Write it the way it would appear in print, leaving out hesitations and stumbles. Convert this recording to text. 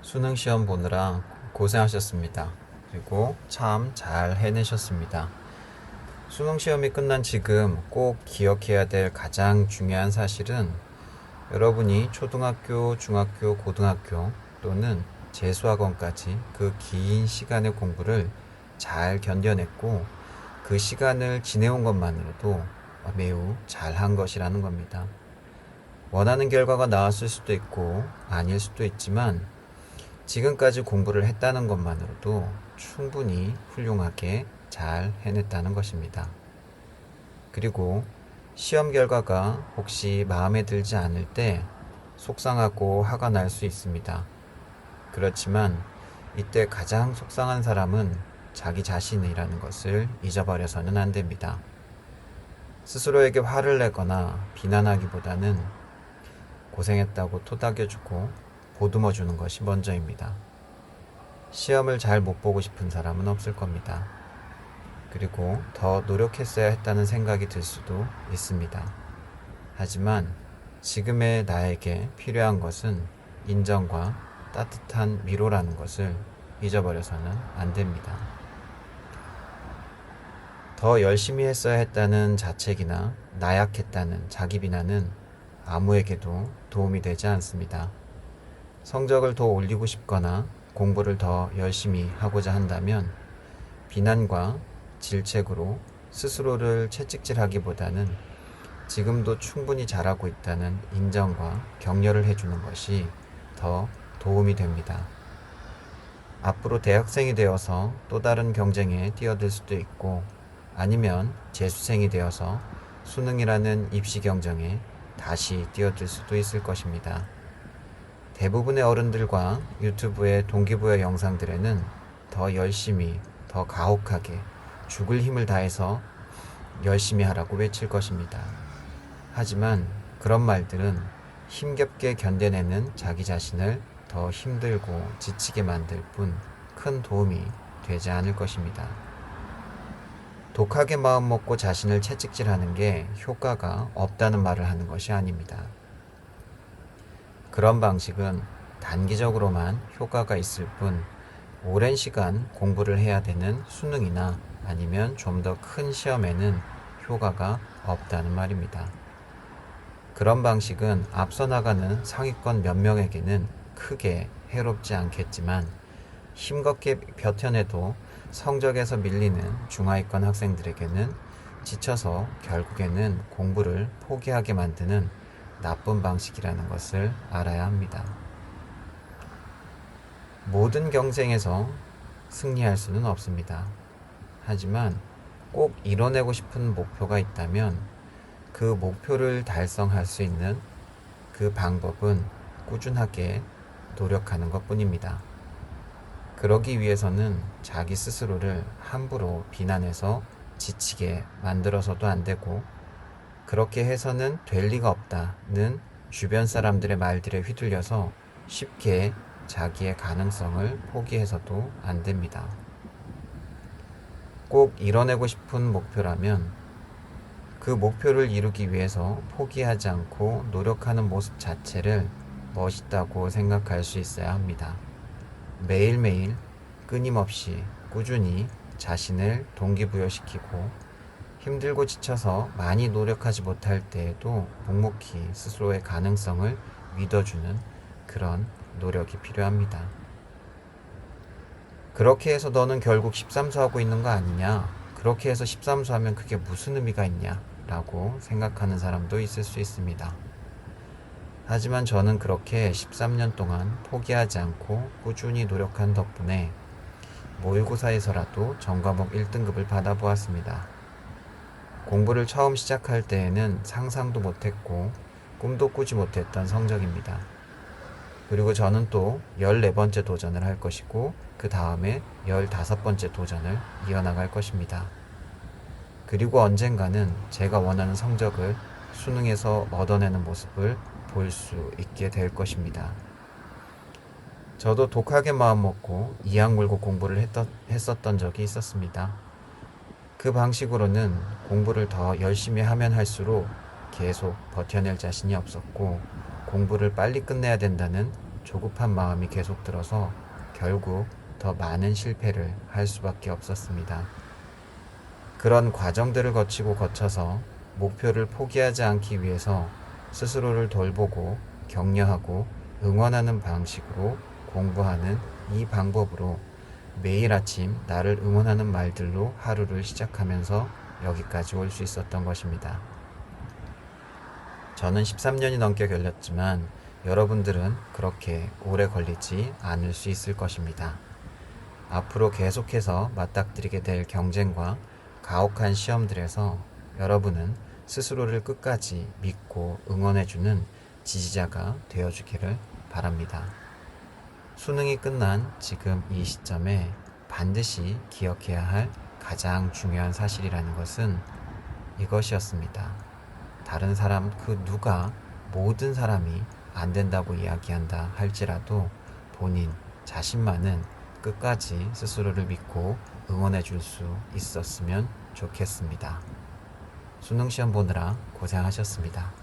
수능 시험 보느라 고생하셨습니다. 그리고 참 잘 해내셨습니다. 수능 시험이 끝난 지금 꼭 기억해야 될 가장 중요한 사실은 여러분이 초등학교, 중학교, 고등학교 또는 재수학원까지 그 긴 시간의 공부를 잘 견뎌냈고 그 시간을 지내온 것만으로도 매우 잘한 것이라는 겁니다. 원하는 결과가 나왔을 수도 있고 아닐 수도 있지만 지금까지 공부를 했다는 것만으로도 충분히 훌륭하게 잘 해냈다는 것입니다. 그리고 시험 결과가 혹시 마음에 들지 않을 때 속상하고 화가 날 수 있습니다. 그렇지만 이때 가장 속상한 사람은 자기 자신이라는 것을 잊어버려서는 안 됩니다. 스스로에게 화를 내거나 비난하기보다는 고생했다고 토닥여주고 보듬어주는 것이 먼저입니다. 시험을 잘 못 보고 싶은 사람은 없을 겁니다. 그리고 더 노력했어야 했다는 생각이 들 수도 있습니다. 하지만 지금의 나에게 필요한 것은 인정과 따뜻한 위로라는 것을 잊어버려서는 안 됩니다. 더 열심히 했어야 했다는 자책이나 나약했다는 자기 비난은 아무에게도 도움이 되지 않습니다. 성적을 더 올리고 싶거나 공부를 더 열심히 하고자 한다면 비난과 질책으로 스스로를 채찍질하기보다는 지금도 충분히 잘하고 있다는 인정과 격려를 해주는 것이 더 도움이 됩니다. 앞으로 대학생이 되어서 또 다른 경쟁에 뛰어들 수도 있고 아니면 재수생이 되어서 수능이라는 입시 경쟁에 다시 뛰어들 수도 있을 것입니다. 대부분의 어른들과 유튜브의 동기부여 영상들에는 더 열심히, 더 가혹하게 죽을 힘을 다해서 열심히 하라고 외칠 것입니다. 하지만 그런 말들은 힘겹게 견뎌내는 자기 자신을 더 힘들고 지치게 만들 뿐 큰 도움이 되지 않을 것입니다. 독하게 마음 먹고 자신을 채찍질하는 게 효과가 없다는 말을 하는 것이 아닙니다. 그런 방식은 단기적으로만 효과가 있을 뿐 오랜 시간 공부를 해야 되는 수능이나 아니면 좀 더 큰 시험에는 효과가 없다는 말입니다. 그런 방식은 앞서 나가는 상위권 몇 명에게는 크게 해롭지 않겠지만 힘겹게 버텨내도 성적에서 밀리는 중하위권 학생들에게는 지쳐서 결국에는 공부를 포기하게 만드는 나쁜 방식이라는 것을 알아야 합니다. 모든 경쟁에서 승리할 수는 없습니다. 하지만 꼭 이뤄내고 싶은 목표가 있다면 그 목표를 달성할 수 있는 그 방법은 꾸준하게 노력하는 것 뿐입니다. 그러기 위해서는 자기 스스로를 함부로 비난해서 지치게 만들어서도 안 되고 그렇게 해서는 될 리가 없다는 주변 사람들의 말들에 휘둘려서 쉽게 자기의 가능성을 포기해서도 안 됩니다. 꼭 이뤄내고 싶은 목표라면 그 목표를 이루기 위해서 포기하지 않고 노력하는 모습 자체를 멋있다고 생각할 수 있어야 합니다. 매일매일 끊임없이 꾸준히 자신을 동기부여시키고 힘들고 지쳐서 많이 노력하지 못할 때에도 묵묵히 스스로의 가능성을 믿어주는 그런 노력이 필요합니다. 그렇게 해서 너는 결국 13수 하고 있는 거 아니냐? 그렇게 해서 13수 하면 그게 무슨 의미가 있냐? 라고 생각하는 사람도 있을 수 있습니다. 하지만 저는 그렇게 13년 동안 포기하지 않고 꾸준히 노력한 덕분에 모의고사에서라도 전과목 1등급을 받아보았습니다. 공부를 처음 시작할 때에는 상상도 못했고 꿈도 꾸지 못했던 성적입니다. 그리고 저는 또 14번째 도전을 할 것이고 그 다음에 15번째 도전을 이어나갈 것입니다. 그리고 언젠가는 제가 원하는 성적을 수능에서 얻어내는 모습을 볼 수 있게 될 것입니다. 저도 독하게 마음먹고 이악 물고 공부를 했었던 적이 있었습니다. 그 방식으로는 공부를 더 열심히 하면 할수록 계속 버텨낼 자신이 없었고 공부를 빨리 끝내야 된다는 조급한 마음이 계속 들어서 결국 더 많은 실패를 할 수밖에 없었습니다. 그런 과정들을 거쳐서 목표를 포기하지 않기 위해서 스스로를 돌보고 격려하고 응원하는 방식으로 공부하는 이 방법으로 매일 아침 나를 응원하는 말들로 하루를 시작하면서 여기까지 올 수 있었던 것입니다. 저는 13년이 넘게 걸렸지만 여러분들은 그렇게 오래 걸리지 않을 수 있을 것입니다. 앞으로 계속해서 맞닥뜨리게 될 경쟁과 가혹한 시험들에서 여러분은 스스로를 끝까지 믿고 응원해주는 지지자가 되어주기를 바랍니다. 수능이 끝난 지금 이 시점에 반드시 기억해야 할 가장 중요한 사실이라는 것은 이것이었습니다. 다른 사람 그 누가 모든 사람이 안 된다고 이야기한다 할지라도 본인 자신만은 끝까지 스스로를 믿고 응원해 줄 수 있었으면 좋겠습니다. 수능시험 보느라 고생하셨습니다.